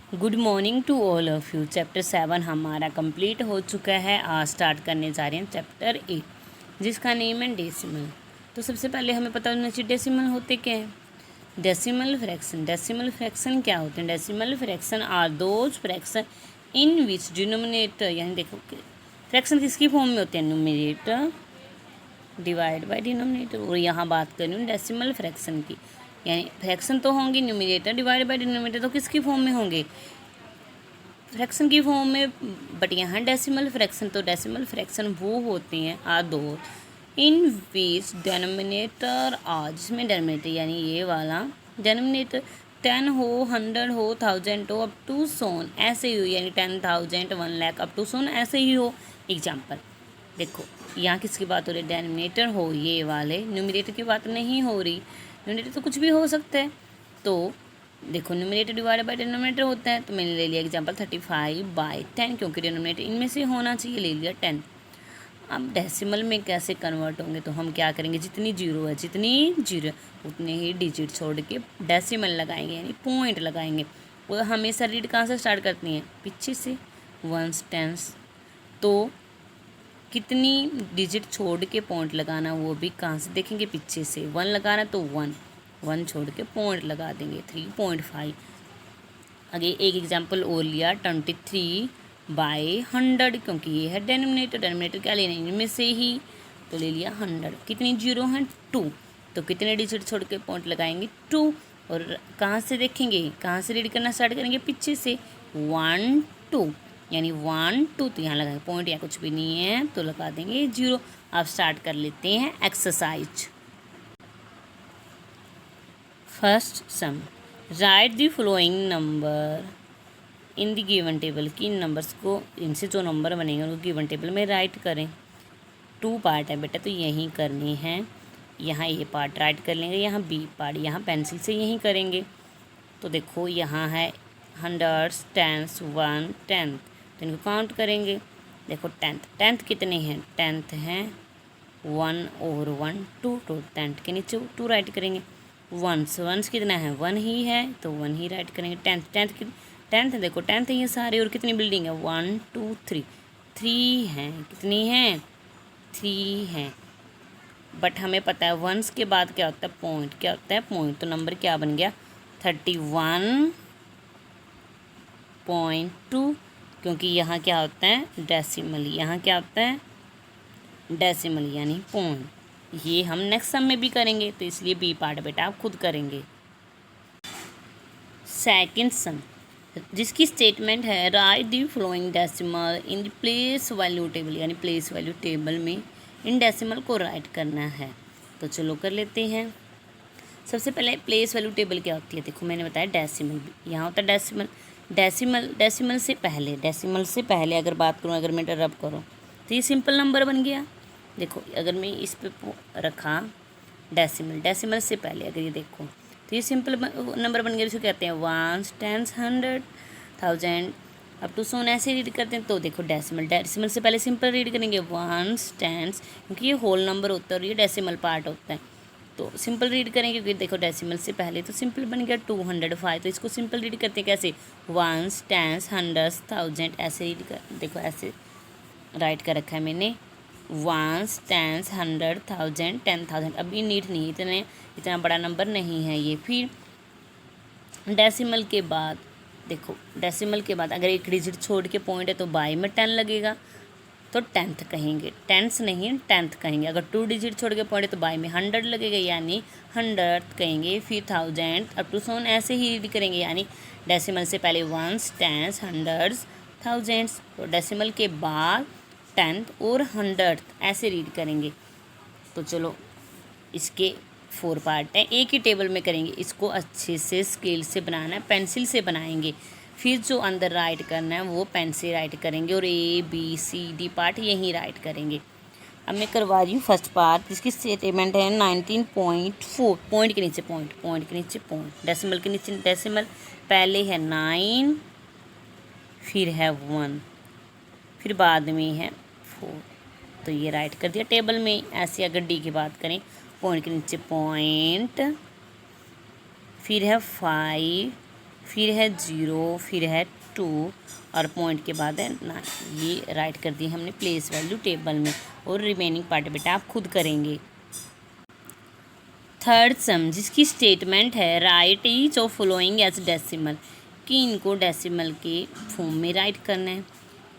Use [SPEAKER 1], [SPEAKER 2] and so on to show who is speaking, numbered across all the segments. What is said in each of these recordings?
[SPEAKER 1] Good morning to all of you. Chapter 7 हमारा complete हो चुका है। आज स्टार्ट करने जा रहे हैं चैप्टर 8 जिसका नेम है डेसिमल। तो सबसे पहले हमें पता होना चाहिए डेसिमल होते क्या हैं। डेसिमल फ्रैक्शन, डेसिमल फ्रैक्शन क्या होते हैं? Decimal fraction are those fraction in which denominator, यानी देखो फ्रैक्शन किसकी फॉर्म में होते हैं? Numerator divide by denominator. और यहाँ बात कर रही हूँ डेसिमल फ्रैक्शन की, यानी फ्रैक्शन तो होंगे न्यूमरेटर डिवाइड बाय डिनोमिनेटर, तो किसकी फॉर्म में होंगे? फ्रैक्शन की फॉर्म में। बट यहाँ डेसिमल फ्रैक्शन, तो डेसिमल फ्रैक्शन वो होते हैं आर दो इन विच डेनोमिनेटर आ, जिसमें डेनोमिनेटर यानी ये वाला डेनोमिनेटर 10 हो, 100 हो, 1000 हो, अप टू सोन ऐसे ही हो, यानी 10,000, 1,00,000 अप टू सोन ऐसे ही हो। एग्जाम्पल देखो, यहाँ किसकी बात हो रही है? डेनोमिनेटर हो ये वाले, न्यूमरेटर की बात नहीं हो रही। न्यूमरेटर तो कुछ भी हो सकता है। तो देखो न्यूमरेटर डिवाइड बाय डिनोमिनेटर होता है, तो मैंने ले लिया एग्जांपल 35/10, क्योंकि डिनोमिनेटर इनमें से होना चाहिए, ले लिया 10। अब डेसिमल में कैसे कन्वर्ट होंगे? तो हम क्या करेंगे, जितनी जीरो है उतने ही डिजिट छोड़ के डेसिमल लगाएंगे, यानी पॉइंट लगाएंगे। वो हमेशा रीड कहाँ से स्टार्ट करती हैं? पीछे से, वंस टेंस। तो कितनी डिजिट छोड़ के पॉइंट लगाना, वो भी कहाँ से देखेंगे? पीछे से। 1 लगाना तो 1 छोड़ के पॉइंट लगा देंगे, 3.5। आगे एक एग्जांपल और लिया 23/100, क्योंकि ये है डेनोमिनेटर क्या लेना है? इनमें से ही, तो ले लिया 100। कितनी जीरो हैं? 2। तो कितने डिजिट छोड़ के पॉइंट लगाएंगे? 2। और कहाँ से देखेंगे, कहाँ से रीड करना स्टार्ट करेंगे? पीछे से। 1 2, यानी 1 2, तो यहाँ लगाएंगे पॉइंट, या कुछ भी नहीं है तो लगा देंगे 0। अब स्टार्ट कर लेते हैं exercise. First sum, write the following number in the given table, कि इन नंबर्स को, इनसे जो नंबर बनेंगे उनको गिवन टेबल में राइट करें। 2 पार्ट है बेटा, तो यहीं करनी है। यहाँ ये पार्ट राइट कर लेंगे, यहाँ बी पार्ट यहाँ पेंसिल से यहीं करेंगे। तो देखो यहाँ है हंड्रेड्स, टेंस, 1 10, तो इनको काउंट करेंगे। देखो टेंथ कितने हैं? टेंथ हैं 1 और 1 2, तो टेंथ के नीचे 2 राइट करेंगे। वंस कितना है? 1 ही है, तो 1 ही राइट करेंगे। टेंथ देखो, टेंथ है ये सारे, और कितनी बिल्डिंग है? 1 2 3, 3 हैं। कितनी हैं? 3 हैं। बट हमें पता है वंस के बाद क्या होता है? पॉइंट। क्या होता है? पॉइंट। तो नंबर क्या बन गया? 31.2, क्योंकि यहाँ क्या होता है? डेसिमल। यहाँ क्या होता है? डेसिमल यानी पॉइंट। ये हम नेक्स्ट सम में भी करेंगे, तो इसलिए बी पार्ट बेटा आप खुद करेंगे। सेकंड सम, जिसकी स्टेटमेंट है right the flowing decimal in the place value table, यानी प्लेस वैल्यू टेबल में इन डेसिमल को राइट करना है। तो चलो कर लेते हैं। सबसे पहले प्लेस वैल्यू टेबल क्या होती है? देखो मैंने बताया डेसिमल, यहाँ होता है डेसिमल से पहले अगर बात करूँ, अगर मैं रब करूँ तो ये सिंपल नंबर बन गया। देखो अगर मैं इस पे रखा डेसिमल से पहले, अगर ये देखो तो ये सिंपल नंबर बन गया। इसको कहते हैं वंस, टेंस, 100, 1000 अप टू सोन, ऐसे रीड करते हैं। तो देखो डेसिमल से पहले सिंपल रीड करेंगे, वंस टेंस, क्योंकि ये होल नंबर होता है और ये डेसिमल पार्ट होता है, तो सिंपल रीड करेंगे। क्योंकि देखो डेसिमल से पहले तो सिंपल बन गया 205, तो इसको सिंपल रीड करते हैं कैसे? वंस, टेंस, 100, 1000, ऐसे रीड कर, देखो ऐसे राइट कर रखा है मैंने, वंस, टेंस, 100, 1000, 10,000। अभी नीट नहीं, इतना बड़ा नंबर नहीं है ये। फिर डेसिमल के बाद देखो, डेसिमल के बाद अगर एक डिजिट छोड़ के पॉइंट है तो बाई में 10 लगेगा, तो टेंथ कहेंगे। टेंस नहीं, टेंथ कहेंगे। अगर 2 डिजिट छोड़ के पॉइंट है तो बाई में 100 लगेगा, यानी 100 कहेंगे। फिर 1000 अप टू सोन ऐसे ही रीड करेंगे, यानी डेसिमल से पहले वंस, टेंस, 100, 1000, तो डेसिमल के बाद 10th और 100th ऐसे रीड करेंगे। तो चलो इसके 4 पार्ट हैं, एक ही टेबल में करेंगे। इसको अच्छे से स्केल से बनाना है, पेंसिल से बनाएंगे। फिर जो अंदर राइट करना है वो पेन से राइट करेंगे, और ABCD पार्ट यहीं राइट करेंगे। अब मैं करवा रही हूँ फर्स्ट पार्ट, जिसकी स्टेटमेंट है 19.4, पॉइंट के नीचे पॉइंट, डेसिमल के नीचे डेसिमल। पहले है 9, फिर है 1, फिर बाद में है 4, तो ये राइट कर दिया टेबल में। ऐसे अगर डी की बात करें, पॉइंट के नीचे पॉइंट, फिर है 5, फिर है 0, फिर है 2 और पॉइंट के बाद है 9। ये राइट कर दिए हमने प्लेस वैल्यू टेबल में, और रिमेनिंग पार्ट बेटा आप खुद करेंगे। थर्ड सम, जिसकी स्टेटमेंट है write each of following as decimal, कि इनको डेसिमल के फॉर्म में राइट करना है।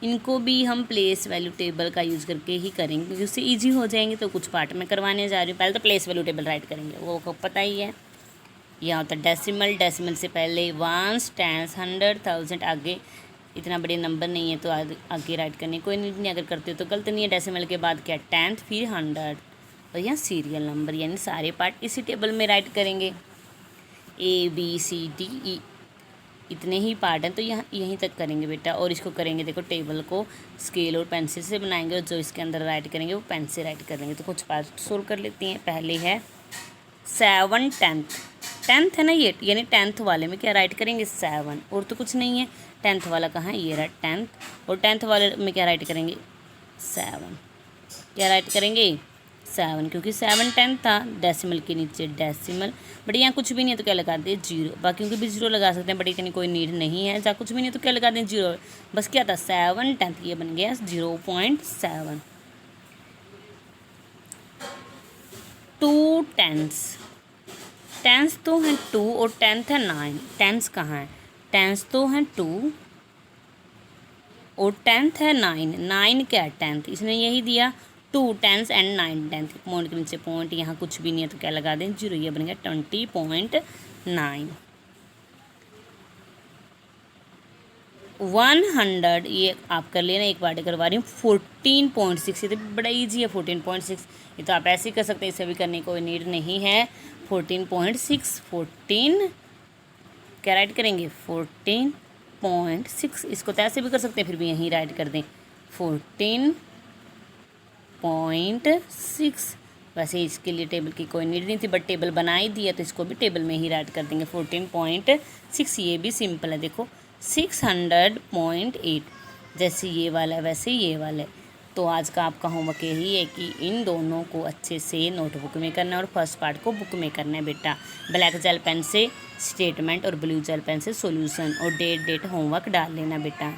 [SPEAKER 1] इनको भी हम प्लेस वैल्यू टेबल का यूज़ करके ही करेंगे, क्योंकि उससे ईजी हो जाएंगे। तो कुछ पार्ट में करवाने जा रही हूँ। पहले तो प्लेस वैल्यू टेबल राइट करेंगे, वो को पता ही है। यहाँ होता है डेसिमल, डेसिमल से पहले वंस, टेंस, 100, 1000, आगे इतना बड़े नंबर नहीं है तो आगे राइट करने कोई नहीं। अगर करते हो तो गलत नहीं है। डेसिमल के बाद क्या, 10th, फिर 100, और यहाँ सीरियल नंबर, यानी सारे पार्ट इसी टेबल में राइट करेंगे। ABCDE इतने ही पार्ट हैं, तो यहाँ यहीं तक करेंगे बेटा। और इसको करेंगे, देखो टेबल को स्केल और पेंसिल से बनाएंगे, और जो इसके अंदर राइट करेंगे वो पेन से राइट कर लेंगे। तो कुछ पार्ट सोल्व कर लेते हैं। पहले है 7 10th, 10th है ना ये, यानी 10th वाले में क्या राइट करेंगे, 7, और तो कुछ नहीं है। 10th वाला कहाँ है, ये रहा 10th, और 10th वाले में क्या राइट करेंगे, 7। क्या राइट करेंगे, 7, क्योंकि 7 10 था। डेसिमल के नीचे डेसिमल, बट यहाँ कुछ भी नहीं है तो क्या लगा दें, 0। बाकी भी 0 लगा सकते हैं, बट इतनी कोई नीड नहीं है। जहाँ कुछ भी नहीं है तो क्या लगा दें, 0। बस क्या था, 7 10th, ये बन गया 0.7। 2 10ths, 10th तो है 2 और 10th है 9। 10th कहाँ है, 10th तो है 2 और 10th है 9। 9 क्या है, 10th, इसने यही दिया 2 10th एंड 9 10th। पॉइंट के नीचे पॉइंट, यहाँ कुछ भी नहीं है तो क्या लगा दें, 0। ये बन गया 20.9। 100, ये आप कर लेना, एक बार करवा रही हूँ। 14.6, ये तो बड़ा ईजी है। 14.6 ये तो आप ऐसे ही कर सकते हैं, इसे भी करने की कोई नीड नहीं है। 14.6, 14 क्या राइट करेंगे, 14.6। इसको तो ऐसे भी कर सकते हैं, फिर भी यहीं राइट कर दें 14.6। वैसे इसके लिए टेबल की कोई नीड नहीं थी, बट टेबल बना ही दिया तो इसको भी टेबल में ही राइट कर देंगे 14.6। ये भी सिंपल है, देखो 600.8, जैसे ये वाला है वैसे ये वाला है। तो आज का आपका होमवर्क यही है कि इन दोनों को अच्छे से नोटबुक में करना है, और फर्स्ट पार्ट को बुक में करना है बेटा। ब्लैक जेल पेन से स्टेटमेंट और ब्लू जेल पेन से सॉल्यूशन, और डेट होमवर्क डाल लेना बेटा।